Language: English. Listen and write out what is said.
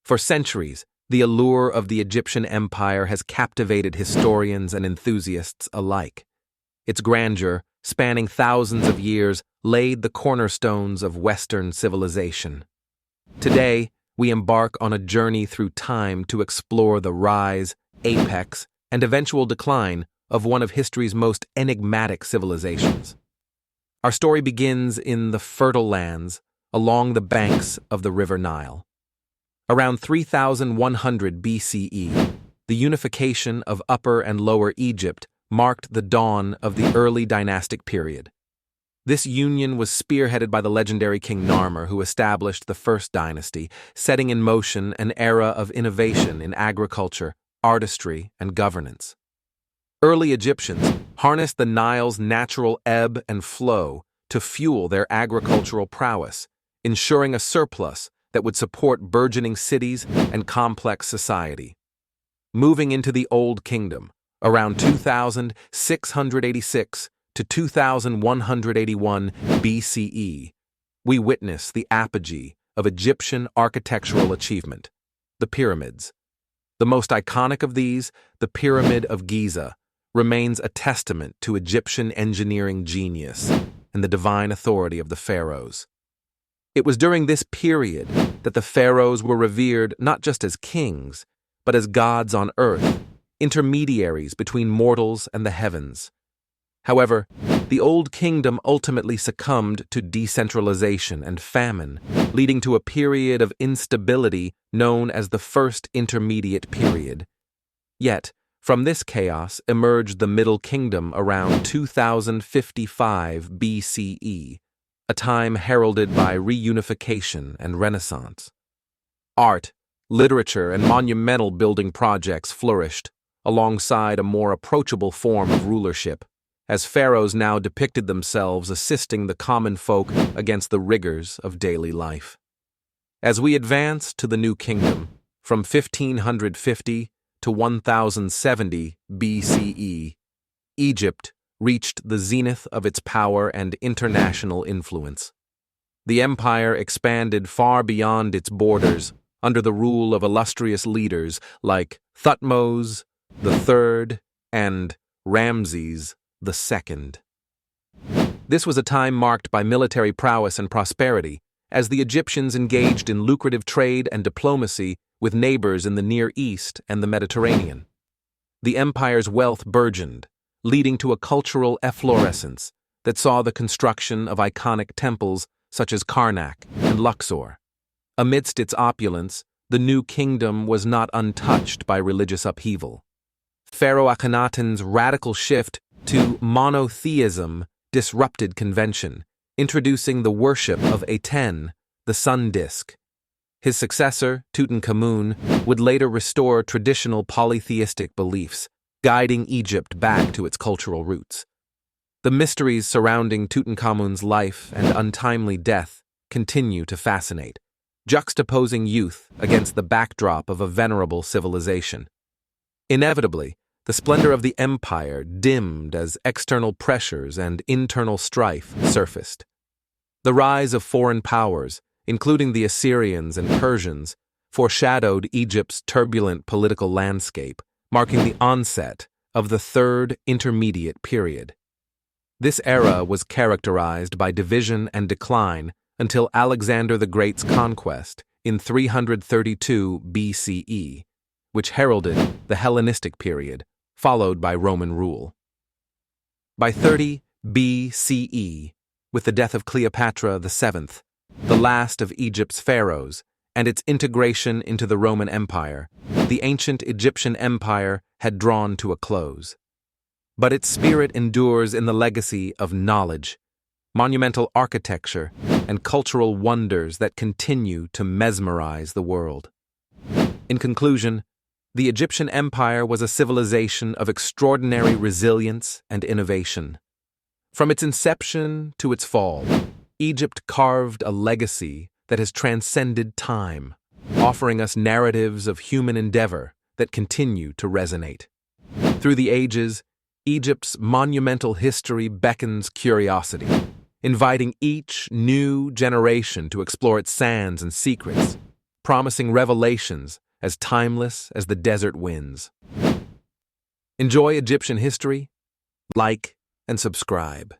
For centuries, the allure of the Egyptian empire has captivated historians and enthusiasts alike. Its grandeur, spanning thousands of years, laid the cornerstones of Western civilization. Today, we embark on a journey through time to explore the rise, apex, and eventual decline of one of history's most enigmatic civilizations. Our story begins in the fertile lands along the banks of the River Nile. Around 3100 BCE, the unification of Upper and Lower Egypt marked the dawn of the early dynastic period. This union was spearheaded by the legendary King Narmer, who established the First Dynasty, setting in motion an era of innovation in agriculture, artistry, and governance. Early Egyptians harnessed the Nile's natural ebb and flow to fuel their agricultural prowess, ensuring a surplus that would support burgeoning cities and complex society. Moving into the Old Kingdom, around 2686 to 2181 BCE, we witness the apogee of Egyptian architectural achievement, the pyramids. The most iconic of these, the Pyramid of Giza, remains a testament to Egyptian engineering genius and the divine authority of the pharaohs. It was during this period that the pharaohs were revered not just as kings, but as gods on earth, intermediaries between mortals and the heavens. However, the Old Kingdom ultimately succumbed to decentralization and famine, leading to a period of instability known as the First Intermediate Period. Yet, from this chaos emerged the Middle Kingdom around 2055 BCE, a time heralded by reunification and renaissance. Art, literature, and monumental building projects flourished, alongside a more approachable form of rulership, as pharaohs now depicted themselves assisting the common folk against the rigors of daily life. As we advance to the New Kingdom, from 1550 to 1070 BCE, Egypt reached the zenith of its power and international influence. The empire expanded far beyond its borders under the rule of illustrious leaders like Thutmose III and Ramses II. This was a time marked by military prowess and prosperity, as the Egyptians engaged in lucrative trade and diplomacy with neighbors in the Near East and the Mediterranean. The empire's wealth burgeoned, leading to a cultural efflorescence that saw the construction of iconic temples such as Karnak and Luxor. Amidst its opulence, the New Kingdom was not untouched by religious upheaval. Pharaoh Akhenaten's radical shift to monotheism disrupted convention, introducing the worship of Aten, the sun disk. His successor, Tutankhamun, would later restore traditional polytheistic beliefs, guiding Egypt back to its cultural roots. The mysteries surrounding Tutankhamun's life and untimely death continue to fascinate, juxtaposing youth against the backdrop of a venerable civilization. Inevitably, the splendor of the empire dimmed as external pressures and internal strife surfaced. The rise of foreign powers, including the Assyrians and Persians, foreshadowed Egypt's turbulent political landscape, marking the onset of the Third Intermediate Period. This era was characterized by division and decline until Alexander the Great's conquest in 332 BCE, which heralded the Hellenistic period, followed by Roman rule. By 30 BCE, with the death of Cleopatra VII, the last of Egypt's pharaohs, and its integration into the Roman Empire, the ancient Egyptian empire had drawn to a close. But its spirit endures in the legacy of knowledge, monumental architecture, and cultural wonders that continue to mesmerize the world. In conclusion, the Egyptian empire was a civilization of extraordinary resilience and innovation. From its inception to its fall, Egypt carved a legacy that has transcended time, offering us narratives of human endeavor that continue to resonate. Through the ages, Egypt's monumental history beckons curiosity, inviting each new generation to explore its sands and secrets. promising revelations as timeless as the desert winds. Enjoy Egyptian history? Like and subscribe.